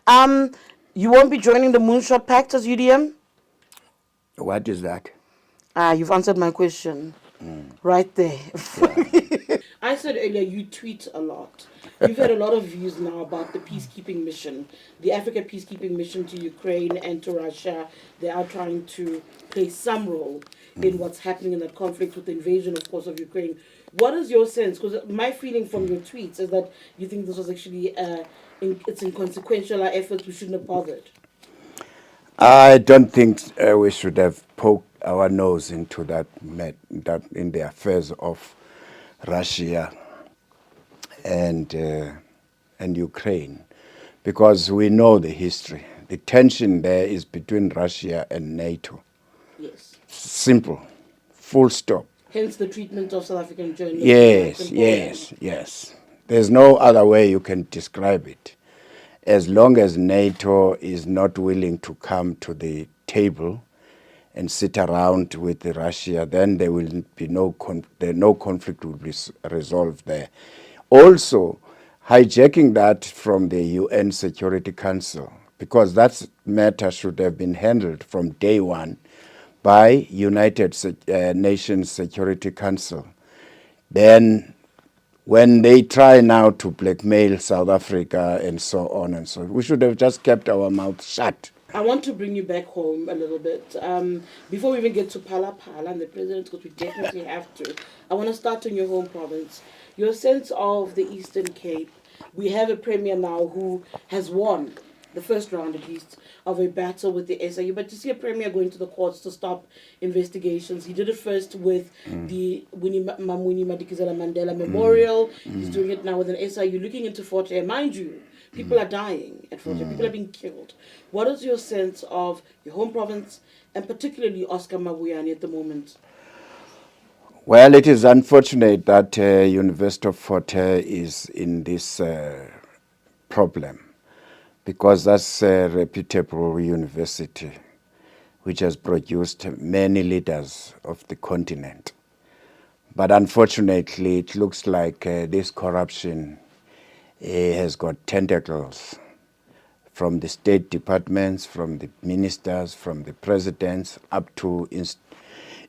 You won't be joining the Moonshot Pact as UDM? What is that? You've answered my question. Right there. Yeah. I said earlier you tweet a lot. You've had a lot of views now about the peacekeeping mission, the Africa peacekeeping mission to Ukraine and to Russia. They are trying to play some role in what's happening in that conflict with the invasion, of course, of Ukraine. What is your sense? Because my feeling from your tweets is that you think this was actually it's inconsequential effort. We shouldn't have bothered. I don't think we should have poked our nose into that in the affairs of Russia and Ukraine, because we know the history. The tension there is between Russia and NATO. Yes. Simple, full stop. Hence the treatment of South African journalists. Yes. There's no other way you can describe it. As long as NATO is not willing to come to the table and sit around with Russia, then there will be no conflict will be resolved there. Also, hijacking that from the UN Security Council, because that matter should have been handled from day one by United Nations Security Council. Then when they try now to blackmail South Africa and so on and so on, we should have just kept our mouth shut. I want to bring you back home a little bit. Before we even get to Pala and the president, because we definitely have to, I want to start in your home province. Your sense of the Eastern Cape. We have a premier now who has won the first round, at least, of a battle with the SIU. But to see a premier going to the courts to stop investigations, he did it first with the Winnie Madikizela Mandela Memorial. He's doing it now with an SIU, looking into Fort Hare. Mind you, people are dying at Fort Hare. People are being killed. What is your sense of your home province, and particularly Oscar Mabuyane at the moment? Well, it is unfortunate that University of Fort Hare is in this problem, because that's a reputable university which has produced many leaders of the continent. But unfortunately, it looks like this corruption has got tentacles from the state departments, from the ministers, from the presidents, up to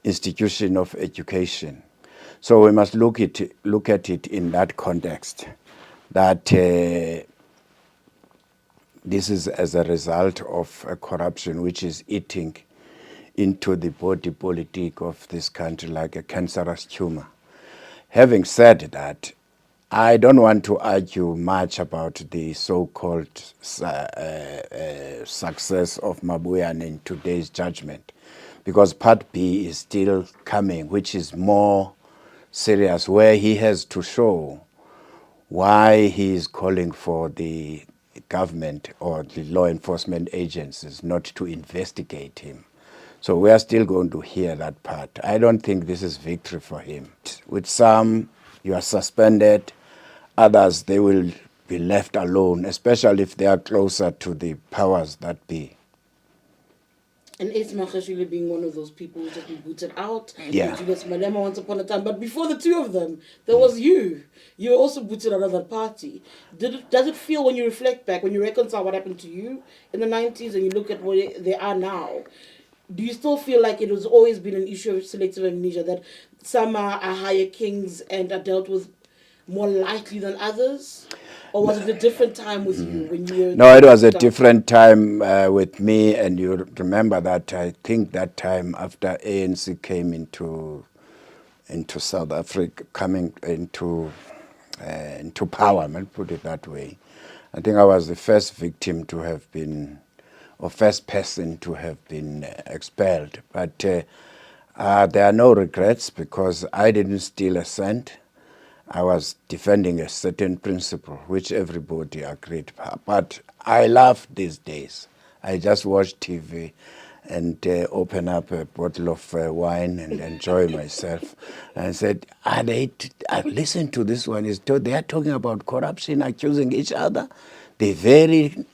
institution of education. So we must look at it in that context, that this is as a result of a corruption which is eating into the body politic of this country like a cancerous tumor. Having said that, I don't want to argue much about the so-called success of Mabuyane in today's judgment, because Part B is still coming, which is more serious, where he has to show why he is calling for the government or the law enforcement agencies not to investigate him. So we are still going to hear that part. I don't think this is victory for him. With some, you are suspended. Others, they will be left alone, especially if they are closer to the powers that be. And Ace Magashule being one of those people who just been booted out. Yeah. Julius Malema once upon a time. But before the two of them, there was you. You were also booted out of that party. Does it feel, when you reflect back, when you reconcile what happened to you in the 90s and you look at where they are now, do you still feel like it has always been an issue of selective amnesia, that some are higher kings and are dealt with more lightly than others? Or was it a different time with you when you were... No, it was a different time with me, and you remember that, I think that time after ANC came into South Africa, coming into power, let's put it that way. I think I was the first victim to have been, or first person to have been expelled. But there are no regrets, because I didn't steal a cent. I was defending a certain principle, which everybody agreed. But I love these days. I just watch TV and open up a bottle of wine and enjoy myself. And I said, listen to this one. They are talking about corruption, accusing each other. The very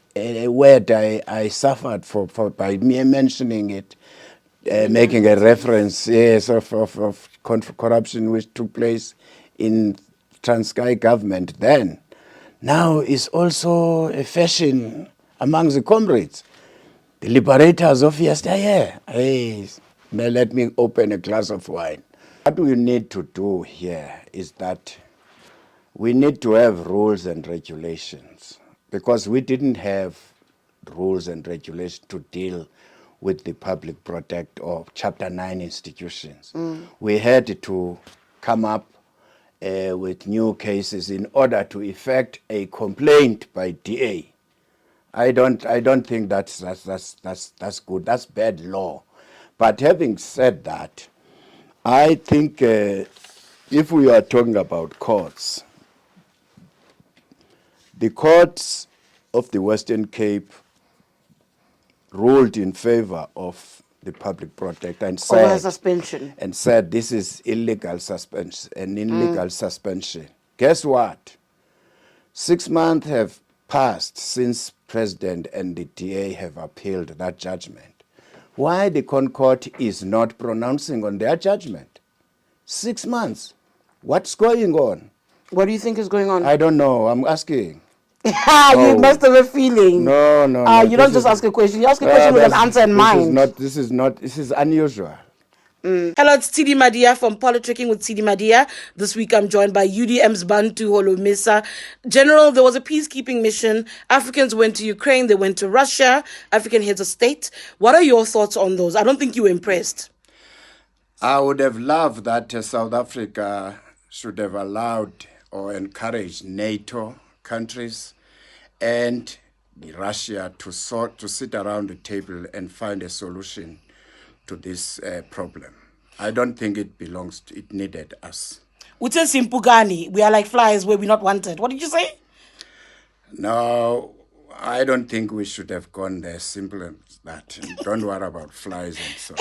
word I suffered for by me mentioning it, making a reference, yes, of corruption which took place in Transkei government then, now is also a fashion among the comrades. The liberators of yesterday, hey, now let me open a glass of wine. What we need to do here is that we need to have rules and regulations, because we didn't have rules and regulations to deal with the public protect or Chapter 9 institutions. We had to come up with new cases in order to effect a complaint by DA. I don't think that's good. That's bad law. But having said that, I think if we are talking about courts, the courts of the Western Cape ruled in favor of the public protector and Over suspension. said this is illegal suspension, an illegal suspension. Guess what? 6 months have passed since President and the DA have appealed that judgment. Why the Concord is not pronouncing on their judgment? 6 months. What's going on? What do you think is going on? I don't know. I'm asking. You must have a feeling. No, no, no. no. You don't just ask a question. You ask a question with an answer in mind. This is unusual. Hello, it's Tshidi Madia from Politricking with Tshidi Madia. This week I'm joined by UDM's Bantu Holomisa. General, there was a peacekeeping mission. Africans went to Ukraine, they went to Russia, African heads of state. What are your thoughts on those? I don't think you were impressed. I would have loved that South Africa should have allowed or encouraged NATO countries and Russia to sit around the table and find a solution to this problem. I don't think it needed us. Ute Simpugani, we are like flies where we're not wanted. What did you say? No, I don't think we should have gone there. Simple as that. Don't worry about flies and so.